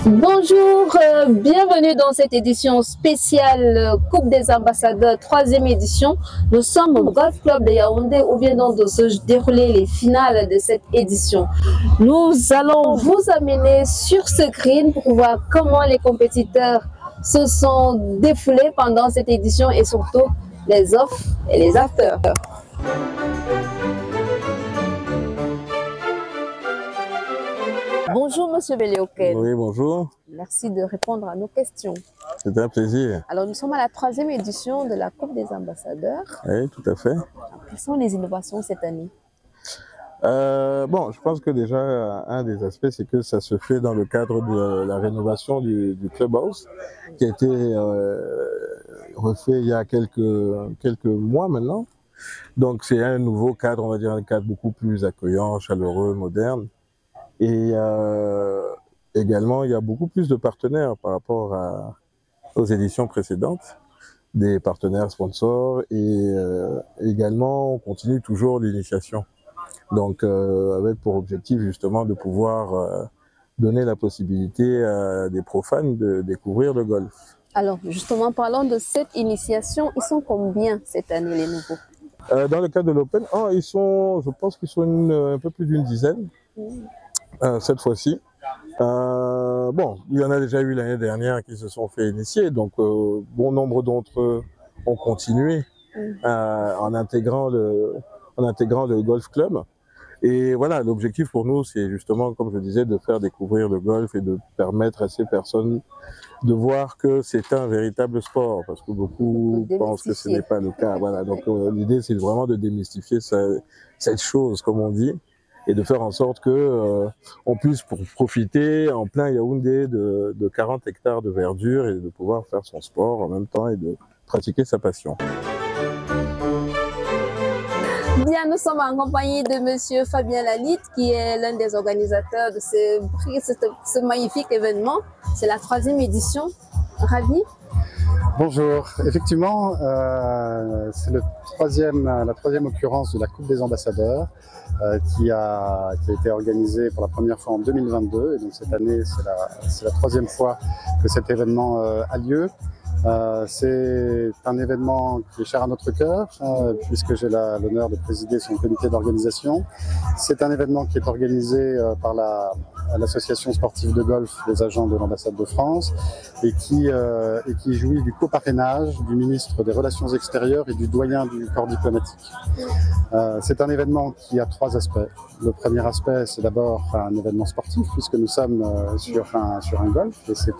Bonjour, bienvenue dans cette édition spéciale Coupe des ambassadeurs, 3e édition. Nous sommes au Golf Club de Yaoundé où viennent donc de se dérouler les finales de cette édition. Nous allons vous amener sur ce green pour voir comment les compétiteurs se sont défoulés pendant cette édition et surtout les offres et les afters. Bonjour Monsieur Belléoken. Oui, bonjour. Merci de répondre à nos questions. C'est un plaisir. Alors nous sommes à la 3e édition de la Coupe des ambassadeurs. Oui, tout à fait. Quelles sont les innovations cette année? Bon, je pense que déjà, un des aspects, c'est que ça se fait dans le cadre de la rénovation du clubhouse, qui a été refait il y a quelques mois maintenant. Donc c'est un nouveau cadre, on va dire un cadre beaucoup plus accueillant, chaleureux, moderne. Et également, il y a beaucoup plus de partenaires par rapport aux éditions précédentes, des partenaires sponsors, et également, on continue toujours l'initiation. Donc, avec pour objectif justement de pouvoir donner la possibilité à des profanes de découvrir le golf. Alors, justement, parlons de cette initiation. Ils sont combien cette année, les nouveaux? Dans le cadre de l'Open, je pense qu'ils sont un peu plus d'une dizaine. Cette fois-ci. Bon, il y en a déjà eu l'année dernière qui se sont fait initier, donc bon nombre d'entre eux ont continué en intégrant le golf club. Et voilà, l'objectif pour nous, c'est justement, comme je disais, de faire découvrir le golf et de permettre à ces personnes de voir que c'est un véritable sport, parce que beaucoup pensent que ce n'est pas le cas. Voilà, donc l'idée, c'est vraiment de démystifier cette chose, comme on dit, et de faire en sorte que on puisse profiter en plein Yaoundé de 40 hectares de verdure et de pouvoir faire son sport en même temps et de pratiquer sa passion. Bien, nous sommes en compagnie de Monsieur Fabien Lalitte, qui est l'un des organisateurs de ce magnifique événement. C'est la 3e édition. Ravi? Bonjour, effectivement, c'est la troisième occurrence de la Coupe des ambassadeurs qui a été organisée pour la première fois en 2022, et donc cette année c'est la 3e fois que cet événement a lieu. C'est un événement qui est cher à notre cœur, puisque j'ai l'honneur de présider son comité d'organisation. C'est un événement qui est organisé par l'association sportive de golf des agents de l'ambassade de France et qui jouit du coparrainage du ministre des Relations extérieures et du doyen du corps diplomatique. C'est un événement qui a 3 aspects. Le premier aspect, c'est d'abord un événement sportif, puisque nous sommes sur un golf, et c'est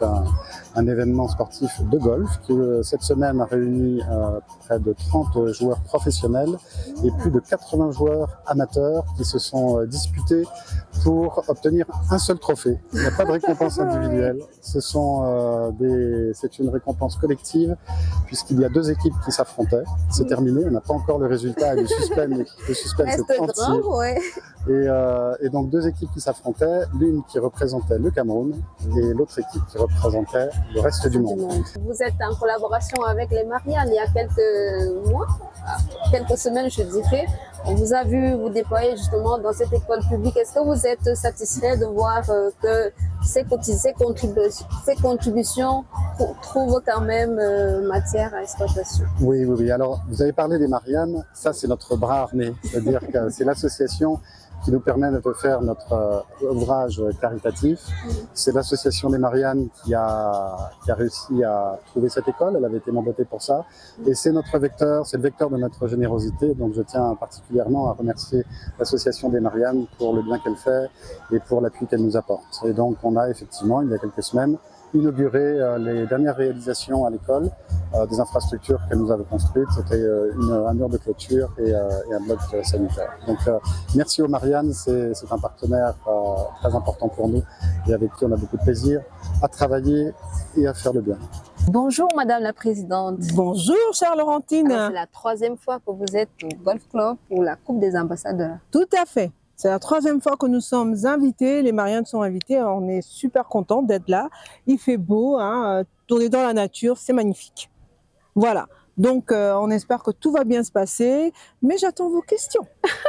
un événement sportif de golf qui cette semaine a réuni près de 30 joueurs professionnels et plus de 80 joueurs amateurs qui se sont disputés pour obtenir un seul trophée. Il n'y a pas de récompense individuelle, c'est une récompense collective, puisqu'il y a 2 équipes qui s'affrontaient. C'est terminé, on n'a pas encore le résultat, et le suspense est entier. Ouais. Et donc 2 équipes qui s'affrontaient, l'une qui représentait le Cameroun et l'autre équipe qui représentait le reste du monde. Vous êtes en collaboration avec les Mariannes il y a quelques mois, quelques semaines je dirais. On vous a vu vous déployer justement dans cette école publique. Est-ce que vous êtes satisfait de voir que ces contributions trouvent quand même matière à exploitation? Oui. Alors, vous avez parlé des Mariannes. Ça, c'est notre bras armé. C'est-à-dire que c'est l'association qui nous permet de faire notre ouvrage caritatif. C'est l'association des Mariannes qui a réussi à trouver cette école. Elle avait été mandatée pour ça. Et c'est notre vecteur, c'est le vecteur de notre générosité. Donc je tiens particulièrement à remercier l'association des Mariannes pour le bien qu'elle fait et pour l'appui qu'elle nous apporte. Et donc on a effectivement, il y a quelques semaines, inauguré les dernières réalisations à l'école, des infrastructures que nous avons construites. C'était un mur de clôture et un bloc sanitaire. Donc merci aux Mariannes, c'est un partenaire très important pour nous et avec qui on a beaucoup de plaisir à travailler et à faire le bien. Bonjour Madame la Présidente. Bonjour chère Laurentine. C'est la 3e fois que vous êtes au Golf Club pour la Coupe des ambassadeurs. Tout à fait. C'est la troisième fois que nous sommes invités, les Mariannes sont invitées, on est super contents d'être là. Il fait beau, hein, tourner dans la nature, c'est magnifique. Voilà, donc on espère que tout va bien se passer, mais j'attends vos questions,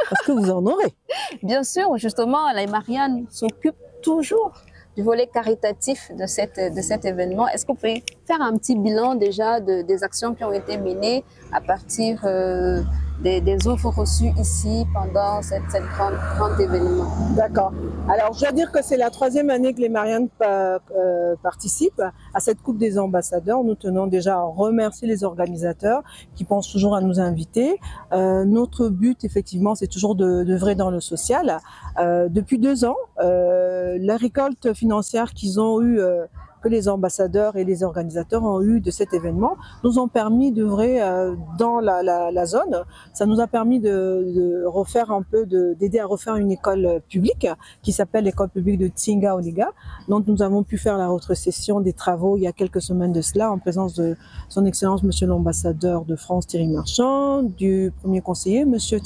parce que vous en aurez. Bien sûr, justement, les Mariannes s'occupent toujours du volet caritatif de cet événement. Est-ce que vous pouvez faire un petit bilan déjà des actions qui ont été menées à partir des offres reçues ici pendant cette grand événement? D'accord. Alors, je dois dire que c'est la troisième année que les Mariannes participent à cette Coupe des ambassadeurs. Nous tenons déjà à remercier les organisateurs qui pensent toujours à nous inviter. Notre but, effectivement, c'est toujours d'œuvrer dans le social. Depuis 2 ans, la récolte financière qu'ils ont eue, que les ambassadeurs et les organisateurs ont eu de cet événement, nous ont permis d'œuvrer dans la zone. Ça nous a permis de refaire un peu, d'aider à refaire une école publique qui s'appelle l'école publique de Tsinga Oliga. Donc nous avons pu faire la rétrocession des travaux il y a quelques semaines de cela en présence de son Excellence Monsieur l'ambassadeur de France Thierry Marchand, du premier conseiller Monsieur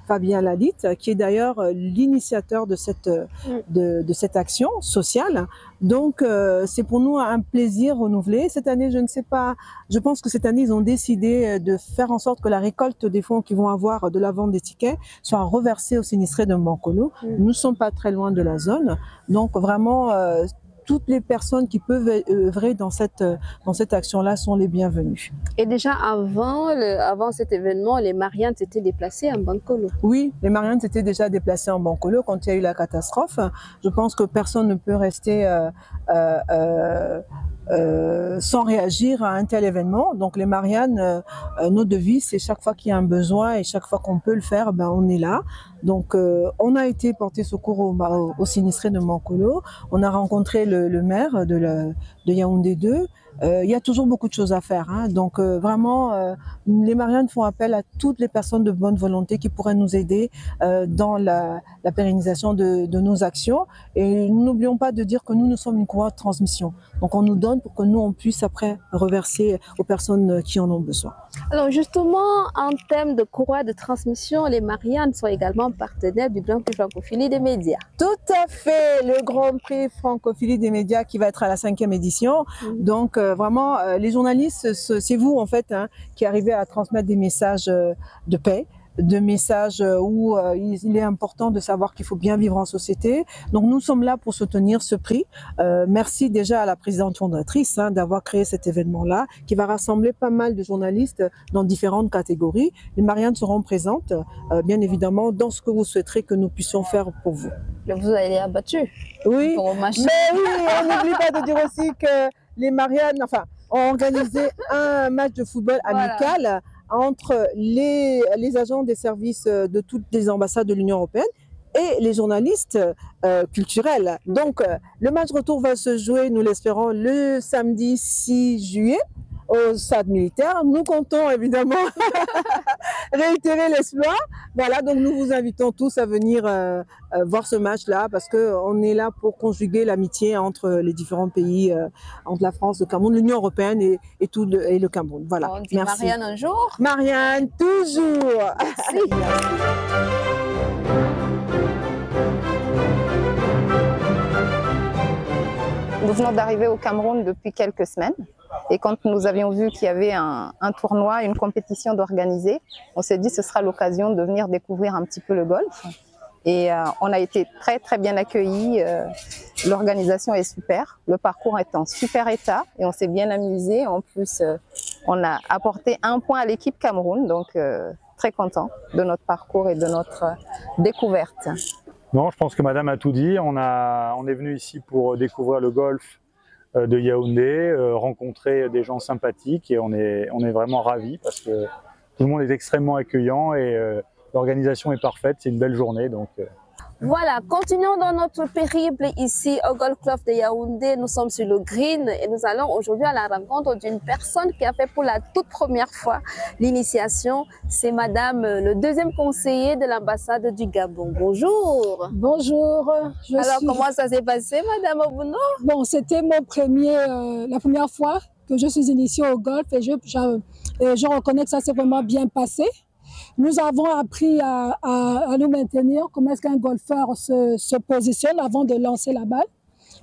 Fabien Lalitte, qui est d'ailleurs l'initiateur de cette action sociale. Donc, c'est pour nous un plaisir renouvelé. Cette année, je ne sais pas, je pense que cette année, ils ont décidé de faire en sorte que la récolte des fonds qu'ils vont avoir de la vente des tickets soit reversée aux sinistrés de Mbankolo. Nous ne sommes pas très loin de la zone. Donc, vraiment, toutes les personnes qui peuvent œuvrer dans cette action-là sont les bienvenues. Et déjà avant cet événement, les Mariannes s'étaient déplacées à Mbankolo. Oui, les Mariannes s'étaient déjà déplacées en Mbankolo quand il y a eu la catastrophe. Je pense que personne ne peut rester sans réagir à un tel événement. Donc les Mariannes, nos devises, c'est chaque fois qu'il y a un besoin et chaque fois qu'on peut le faire, ben, on est là. Donc on a été porter secours aux sinistrés de Mbankolo. On a rencontré le maire de Yaoundé 2. Il y a toujours beaucoup de choses à faire, hein. Donc vraiment, les Mariannes font appel à toutes les personnes de bonne volonté qui pourraient nous aider dans la pérennisation de nos actions. Et n'oublions pas de dire que nous sommes une courroie de transmission. Donc on nous donne pour que nous, on puisse après reverser aux personnes qui en ont besoin. Alors justement, en termes de courroie de transmission, les Mariannes sont également partenaires du Grand Prix Francophilie des médias. Tout à fait, le Grand Prix Francophilie des médias qui va être à la 5e édition. Donc vraiment, les journalistes, c'est vous en fait, hein, qui arrivez à transmettre des messages de paix, de messages où il est important de savoir qu'il faut bien vivre en société. Donc nous sommes là pour soutenir ce prix. Merci déjà à la présidente fondatrice, hein, d'avoir créé cet événement-là qui va rassembler pas mal de journalistes dans différentes catégories. Les Mariannes seront présentes, bien évidemment, dans ce que vous souhaiterez que nous puissions faire pour vous. Vous allez abattu. Oui, mais oui, on n'oublie pas de dire aussi que les Mariannes, enfin, ont organisé un match de football amical. Voilà, entre les agents des services de toutes les ambassades de l'Union européenne et les journalistes culturels. Donc, le match retour va se jouer, nous l'espérons, le samedi 6 juillet au stade militaire. Nous comptons évidemment réitérer l'exploit. Voilà, donc nous vous invitons tous à venir voir ce match-là parce qu'on est là pour conjuguer l'amitié entre les différents pays, entre la France, le Cameroun, l'Union européenne et le Cameroun. Voilà. On dit merci. Marianne un jour. Marianne, toujours. Merci. Nous venons d'arriver au Cameroun depuis quelques semaines. Et quand nous avions vu qu'il y avait un tournoi, une compétition d'organiser, on s'est dit que ce sera l'occasion de venir découvrir un petit peu le golf. Et on a été très très bien accueillis. L'organisation est super, le parcours est en super état et on s'est bien amusé. En plus, on a apporté 1 point à l'équipe Cameroun, donc très content de notre parcours et de notre découverte. Non, je pense que Madame a tout dit. On est venu ici pour découvrir le golf de Yaoundé, rencontrer des gens sympathiques et on est vraiment ravis parce que tout le monde est extrêmement accueillant et l'organisation est parfaite, c'est une belle journée. Donc, Voilà, continuons dans notre périple ici au Golf Club de Yaoundé. Nous sommes sur le green et nous allons aujourd'hui à la rencontre d'une personne qui a fait pour la toute première fois l'initiation. C'est Madame le 2e conseiller de l'ambassade du Gabon. Bonjour. Bonjour. Comment ça s'est passé, Madame Obuno? Bon, c'était la première fois que je suis initiée au golf et je reconnais que ça s'est vraiment bien passé. nous avons appris à nous maintenir, comment est-ce qu'un golfeur se positionne avant de lancer la balle.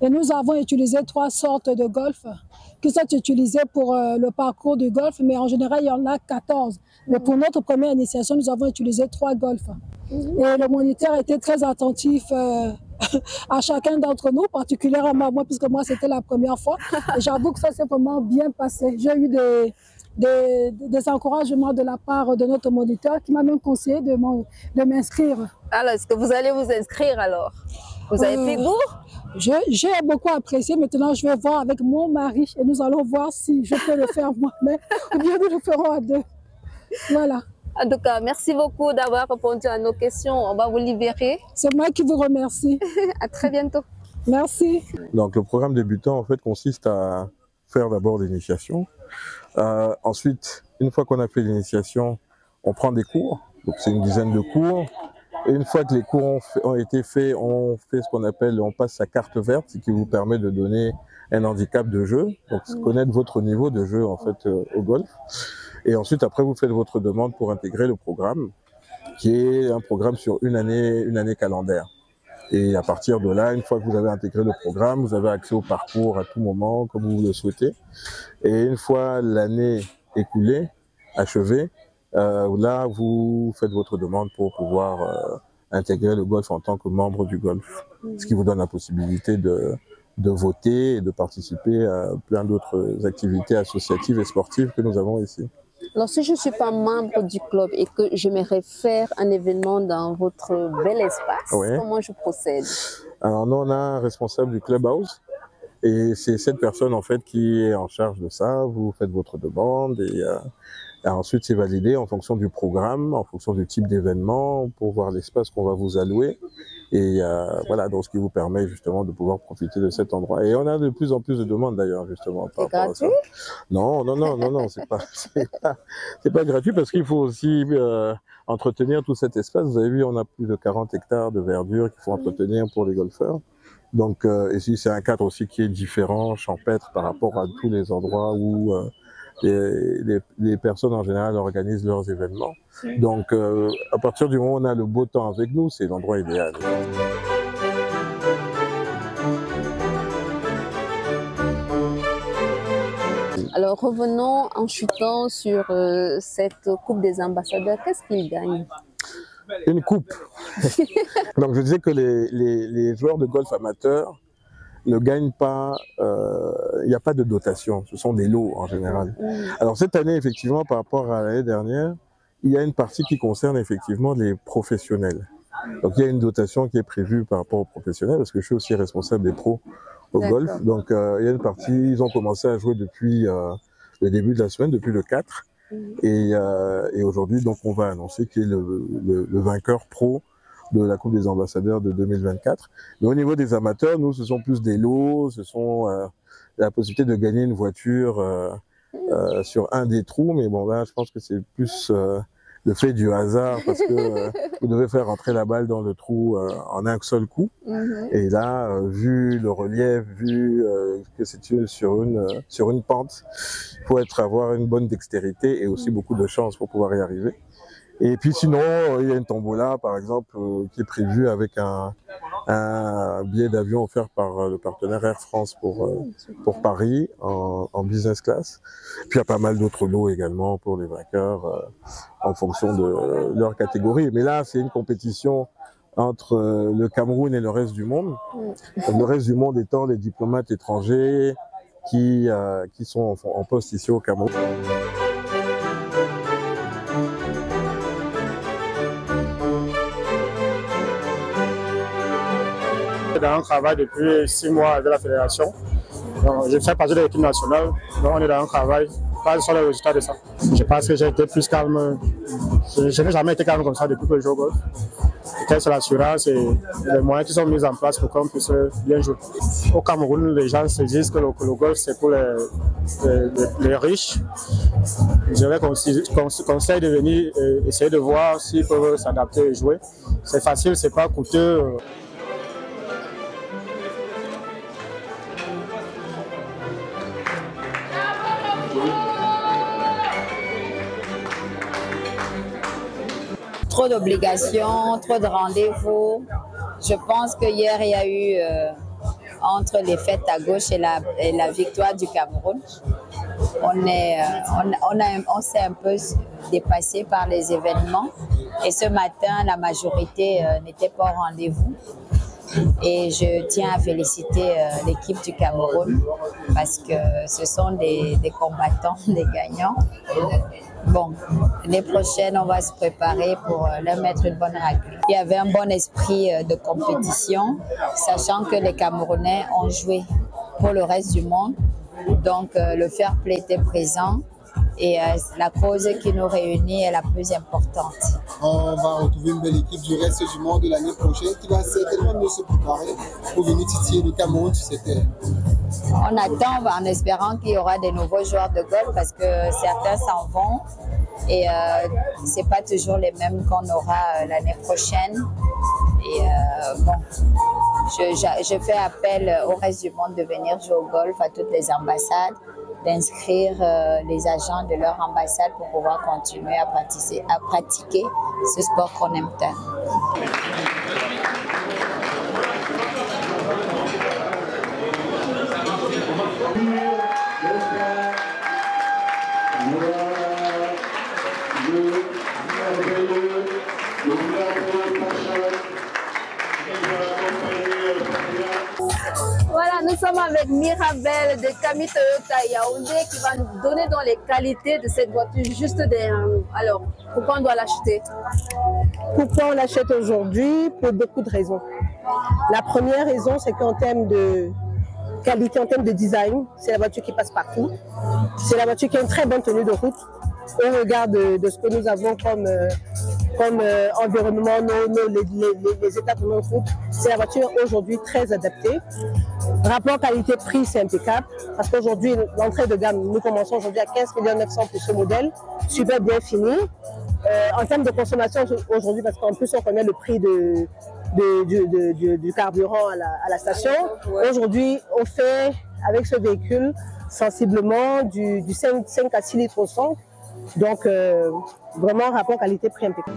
Et nous avons utilisé 3 sortes de golf qui sont utilisées pour le parcours du golf, mais en général, il y en a 14. Mais pour notre première initiation, nous avons utilisé 3 golfs. Et le moniteur était très attentif à chacun d'entre nous, particulièrement à moi, puisque moi, c'était la première fois. Et j'avoue que ça s'est vraiment bien passé. J'ai eu des encouragements de la part de notre moniteur qui m'a même conseillé de m'inscrire. Alors, est-ce que vous allez vous inscrire alors? Vous avez pris goût? J'ai beaucoup apprécié. Maintenant, je vais voir avec mon mari et nous allons voir si je peux le faire moi-même ou bien nous le ferons à 2. Voilà. En tout cas, merci beaucoup d'avoir répondu à nos questions. On va vous libérer. C'est moi qui vous remercie. À très bientôt. Merci. Donc le programme débutant en fait consiste à faire d'abord l'initiation. Ensuite, une fois qu'on a fait l'initiation, on prend des cours. Donc c'est une dizaine de cours. Et une fois que les cours ont été faits, on fait ce qu'on appelle, on passe sa carte verte, ce qui vous permet de donner un handicap de jeu. Donc connaître votre niveau de jeu en fait au golf. Et ensuite, après, vous faites votre demande pour intégrer le programme, qui est un programme sur une année calendaire. Et à partir de là, une fois que vous avez intégré le programme, vous avez accès au parcours à tout moment, comme vous le souhaitez. Et une fois l'année écoulée, achevée, là, vous faites votre demande pour pouvoir intégrer le golf en tant que membre du golf. Ce qui vous donne la possibilité de voter et de participer à plein d'autres activités associatives et sportives que nous avons ici. Alors, si je ne suis pas membre du club et que j'aimerais faire un événement dans votre bel espace, comment je procède? Alors, nous, on a un responsable du clubhouse et c'est cette personne, en fait, qui est en charge de ça. Vous faites votre demande et ensuite, c'est validé en fonction du programme, en fonction du type d'événement, pour voir l'espace qu'on va vous allouer. Et voilà, donc ce qui vous permet justement de pouvoir profiter de cet endroit. Et on a de plus en plus de demandes d'ailleurs, justement. C'est gratuit? Non, c'est pas gratuit parce qu'il faut aussi entretenir tout cet espace. Vous avez vu, on a plus de 40 hectares de verdure qu'il faut entretenir pour les golfeurs. Donc, ici, c'est un cadre aussi qui est différent, champêtre, par rapport à tous les endroits où les personnes en général organisent leurs événements. Donc, à partir du moment où on a le beau temps avec nous, c'est l'endroit idéal. Alors, revenons en chutant sur cette Coupe des ambassadeurs. Qu'est-ce qu'ils gagnent? Une coupe. Donc, je disais que les joueurs de golf amateurs ne gagnent pas, il n'y a pas de dotation, ce sont des lots en général. Alors cette année, effectivement, par rapport à l'année dernière, il y a une partie qui concerne effectivement les professionnels. Donc il y a une dotation qui est prévue par rapport aux professionnels, parce que je suis aussi responsable des pros au golf. Donc il y a une partie, ils ont commencé à jouer depuis le début de la semaine, depuis le 4. Et aujourd'hui, donc on va annoncer qui est le vainqueur pro de la Coupe des ambassadeurs de 2024. Mais au niveau des amateurs, nous, ce sont plus des lots, ce sont la possibilité de gagner une voiture sur un des trous. Mais bon, là, je pense que c'est plus le fait du hasard parce que vous devez faire rentrer la balle dans le trou en un seul coup. Et là, vu le relief, vu que c'est sur une pente, il faut avoir une bonne dextérité et aussi beaucoup de chance pour pouvoir y arriver. Et puis sinon, il y a une tombola, par exemple, qui est prévue avec un billet d'avion offert par le partenaire Air France pour Paris en business class. Puis il y a pas mal d'autres lots également pour les vainqueurs en fonction de leur catégorie. Mais là, c'est une compétition entre le Cameroun et le reste du monde. Le reste du monde étant les diplomates étrangers qui sont en poste ici au Cameroun. Dans un travail depuis 6 mois avec la fédération. Donc, je fais partie de l'équipe nationale, donc on est dans un travail, pas sur le résultat de ça. Je pense que j'ai été plus calme, je n'ai jamais été calme comme ça depuis que je joue au golf. C'est l'assurance et les moyens qui sont mis en place pour qu'on puisse bien jouer. Au Cameroun, les gens se disent que le golf c'est pour les riches. Je leur conseille de venir essayer de voir s'ils peuvent s'adapter et jouer. C'est facile, c'est pas coûteux. trop d'obligations, trop de rendez-vous. Je pense que hier, il y a eu, entre les fêtes à gauche et la victoire du Cameroun, on s'est un peu dépassé par les événements. Et ce matin, la majorité n'était pas au rendez-vous. Et je tiens à féliciter l'équipe du Cameroun parce que ce sont des combattants, des gagnants. Bon, l'année prochaine, on va se préparer pour leur mettre une bonne raclée. Il y avait un bon esprit de compétition, sachant que les Camerounais ont joué pour le reste du monde. Donc, le fair play était présent. Et la cause qui nous réunit est la plus importante. On va retrouver une belle équipe du reste du monde l'année prochaine qui va certainement mieux se préparer pour venir titiller le Cameroun sur cette terre. On attend en espérant qu'il y aura des nouveaux joueurs de golf parce que certains s'en vont et ce n'est pas toujours les mêmes qu'on aura l'année prochaine. Et bon, je fais appel au reste du monde de venir jouer au golf, à toutes les ambassades, d'inscrire les agents de leur ambassade pour pouvoir continuer à pratiquer ce sport qu'on aime tant. Voilà, nous sommes avec Mirabel de Camille Toyota Yaoundé qui va nous donner dans les qualités de cette voiture juste derrière nous. Alors, pourquoi on doit l'acheter? Pourquoi on l'achète aujourd'hui? Pour beaucoup de raisons. La première raison, c'est qu'en termes de qualité, en termes de design, c'est la voiture qui passe partout. C'est la voiture qui a une très bonne tenue de route au regard de ce que nous avons comme environnement, les états de notre route. C'est la voiture aujourd'hui très adaptée. Rapport qualité-prix, c'est impeccable parce qu'aujourd'hui, l'entrée de gamme, nous commençons aujourd'hui à 15 900 000 pour ce modèle, super bien fini. En termes de consommation aujourd'hui, parce qu'en plus on connaît le prix du carburant à la station, aujourd'hui on fait avec ce véhicule sensiblement du 5 à 6 litres au 100. Donc, vraiment, rapport qualité-prix impeccable.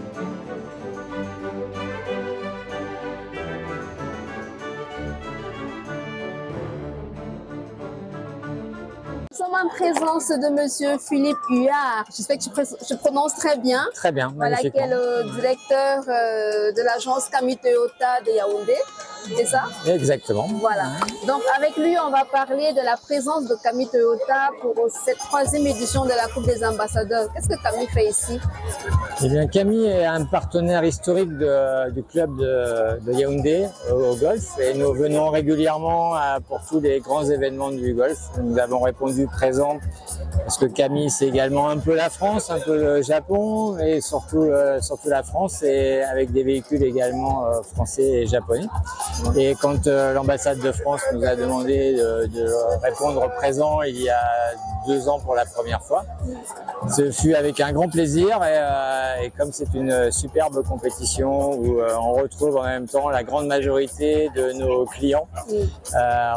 Nous sommes en présence de monsieur Philippe Huard. J'espère que je prononce très bien. Très bien, voilà, qui est le directeur de l'agence Camille Toyota de Yaoundé. C'est ça? Exactement. Voilà. Donc avec lui, on va parler de la présence de Camille Toyota pour cette 3e édition de la Coupe des Ambassadeurs. Qu'est-ce que Camille fait ici? Eh bien, Camille est un partenaire historique du club de Yaoundé au golf et nous venons régulièrement pour tous les grands événements du golf. Nous avons répondu présent parce que Camille c'est également un peu la France, un peu le Japon et surtout la France et avec des véhicules également français et japonais. Et quand l'ambassade de France nous a demandé de répondre présent il y a 2 ans pour la première fois, ce fut avec un grand plaisir et comme c'est une superbe compétition où on retrouve en même temps la grande majorité de nos clients,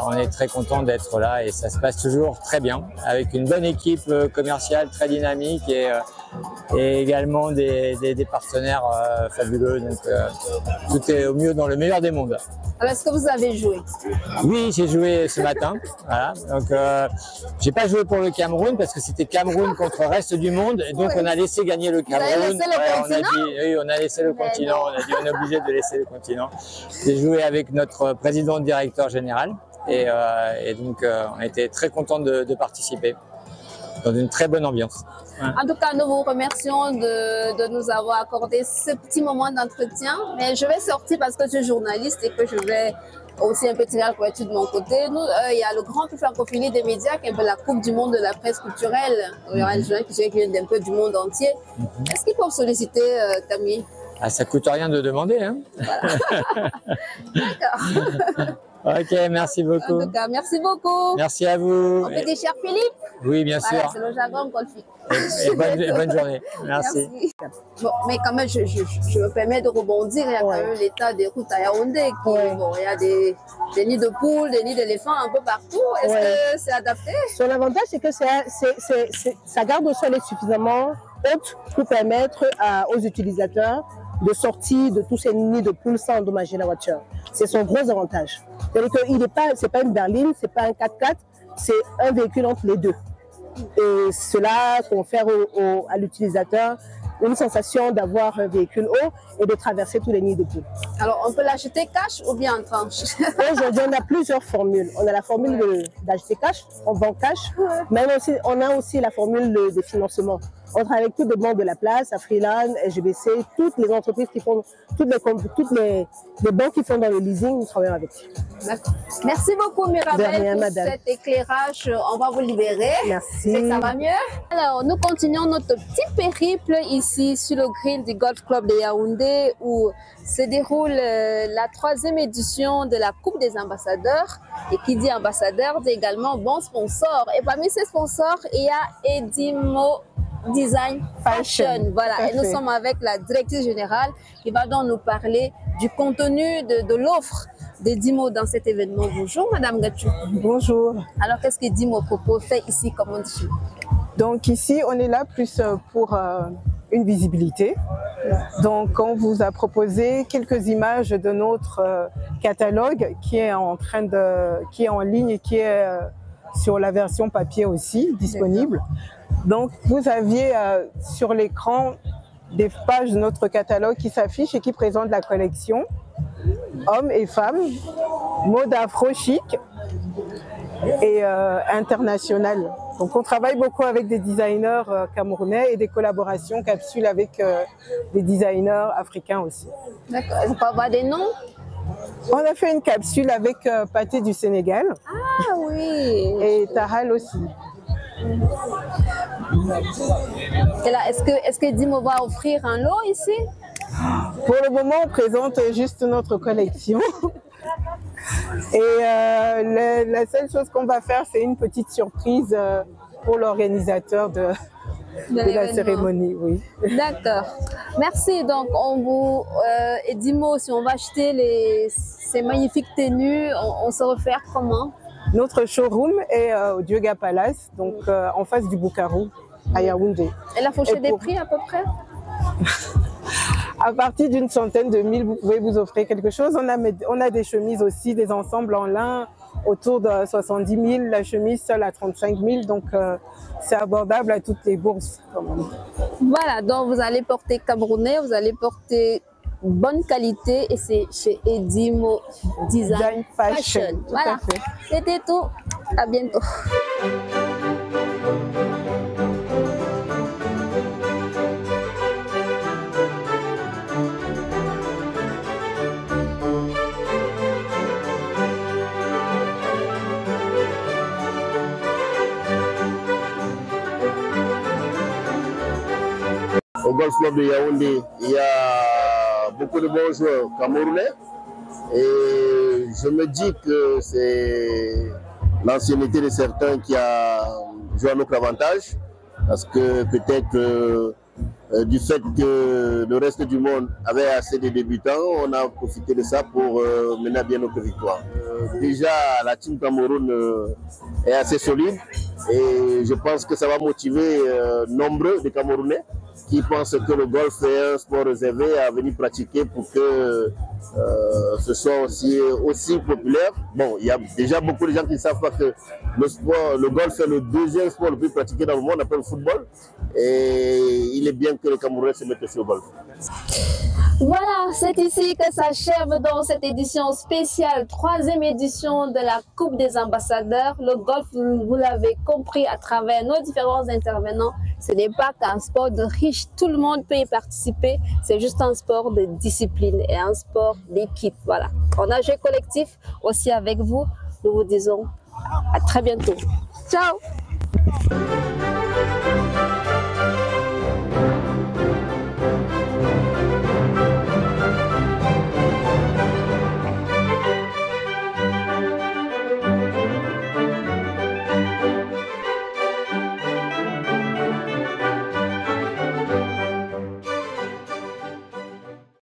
on est très content d'être là et ça se passe toujours très bien avec une bonne équipe commerciale très dynamique et également des partenaires fabuleux. Donc tout est au mieux dans le meilleur des mondes. Alors, est-ce que vous avez joué? Oui, j'ai joué ce matin. Voilà. Donc, j'ai pas joué pour le Cameroun parce que c'était Cameroun contre le reste du monde. Et donc, on a laissé gagner le Cameroun. Vous avez laissé le continent? On a laissé le continent. On a dit on est obligé de laisser le continent. J'ai joué avec notre président directeur général. Et donc, on était très contents de participer dans une très bonne ambiance. Ouais. En tout cas, nous vous remercions de nous avoir accordé ce petit moment d'entretien. Mais je vais sortir parce que je suis journaliste et que je vais aussi un peu tirer la couverture de mon côté. Nous, il y a le grand prix francophonie des médias qui est un peu la Coupe du monde de la presse culturelle. Il y aura des gens qui viennent d'un peu du monde entier. Est-ce qu'ils peuvent solliciter Camille? Ah, ça coûte rien de demander. Hein. Voilà. D'accord. Ok, merci beaucoup. En tout cas, merci beaucoup. Merci à vous. On peut dire cher Philippe? Oui, bien voilà, sûr. C'est le jargon golfique. Et bonne journée. Merci. Bon, mais quand même, je me permets de rebondir. Il y a quand même l'état des routes à Yaoundé. Bon, il y a des nids de poules, des nids d'éléphants un peu partout. Est-ce que c'est adapté? Son avantage, c'est que sa garde au sol est suffisamment haute pour permettre aux utilisateurs de sortie de tous ces nids de poules sans endommager la voiture. C'est son gros avantage. C'est-à-dire que c'est pas une berline, c'est pas un 4x4, c'est un véhicule entre les deux. Et cela confère à l'utilisateur une sensation d'avoir un véhicule haut et de traverser tous les nids de poules. Alors, on peut l'acheter cash ou bien en tranche? Aujourd'hui, on a plusieurs formules. On a la formule d'acheter cash, on vend cash, mais on a aussi la formule de financement. On travaille avec toutes les banques de la place, à Freeland, SGBC, toutes les entreprises qui font, toutes les banques qui font dans le leasing, nous travaillons avec. D'accord. Merci beaucoup Mirabel pour madame. cet éclairage. On va vous libérer. Merci. Ça va mieux? Alors, nous continuons notre petit périple ici sur le grill du Golf Club de Yaoundé où se déroule la 3e édition de la Coupe des ambassadeurs. Et qui dit ambassadeur dit également bon sponsor. Et parmi ces sponsors, il y a Edimo Design Fashion. Voilà, et nous sommes avec la directrice générale qui va donc nous parler du contenu de l'offre d'Edimo dans cet événement. Bonjour Madame Gatchou. Bonjour. Alors qu'est-ce qu'Edimo propose, fait ici comme on dit? Donc ici on est là plus pour une visibilité. Donc on vous a proposé quelques images de notre catalogue qui est en ligne et qui est sur la version papier aussi disponible. Donc vous aviez sur l'écran des pages de notre catalogue qui s'affichent et qui présentent la collection hommes et femmes, mode afro-chic et international. Donc on travaille beaucoup avec des designers camerounais et des collaborations capsules avec des designers africains aussi. D'accord, on peut avoir des noms? On a fait une capsule avec Pathé du Sénégal. Ah oui. Et Tahal aussi. Et là, est-ce que Dimo va offrir un lot ici? Pour le moment, on présente juste notre collection. Et la seule chose qu'on va faire, c'est une petite surprise pour l'organisateur de la cérémonie. Oui. D'accord. Merci. Donc, Edimo, si on va acheter ces magnifiques tenues, on se réfère comment? Notre showroom est au Dioga Palace, donc en face du Bukaru, à Yaoundé. Et la fourchette des prix à peu près? À partir d'une centaine de mille, vous pouvez vous offrir quelque chose. On a des chemises aussi, des ensembles en lin autour de 70 000, la chemise seule à 35 000, donc c'est abordable à toutes les bourses. Voilà, donc vous allez porter camerounais, vous allez porter bonne qualité et c'est chez Edimo Design Fashion. Voilà, c'était tout. À bientôt. Au Golf Club de Yaoundé, il y a beaucoup de bons joueurs camerounais et je me dis que c'est l'ancienneté de certains qui a joué à notre avantage parce que peut-être du fait que le reste du monde avait assez de débutants, on a profité de ça pour mener à bien notre victoire. Déjà, la team Cameroun est assez solide et je pense que ça va motiver nombreux de Camerounais qui pensent que le golf est un sport réservé à venir pratiquer pour que ce soit aussi populaire. Bon, il y a déjà beaucoup de gens qui ne savent pas que le golf est le deuxième sport le plus pratiqué dans le monde après le football. Et il est bien que les Camerounais se mettent sur le golf. Voilà, c'est ici que s'achève dans cette édition spéciale, 3e édition de la Coupe des ambassadeurs. Le golf, vous l'avez compris à travers nos différents intervenants, ce n'est pas qu'un sport de riches, tout le monde peut y participer. C'est juste un sport de discipline et un sport d'équipe. Voilà, on a joué collectif aussi avec vous. Nous vous disons à très bientôt. Ciao!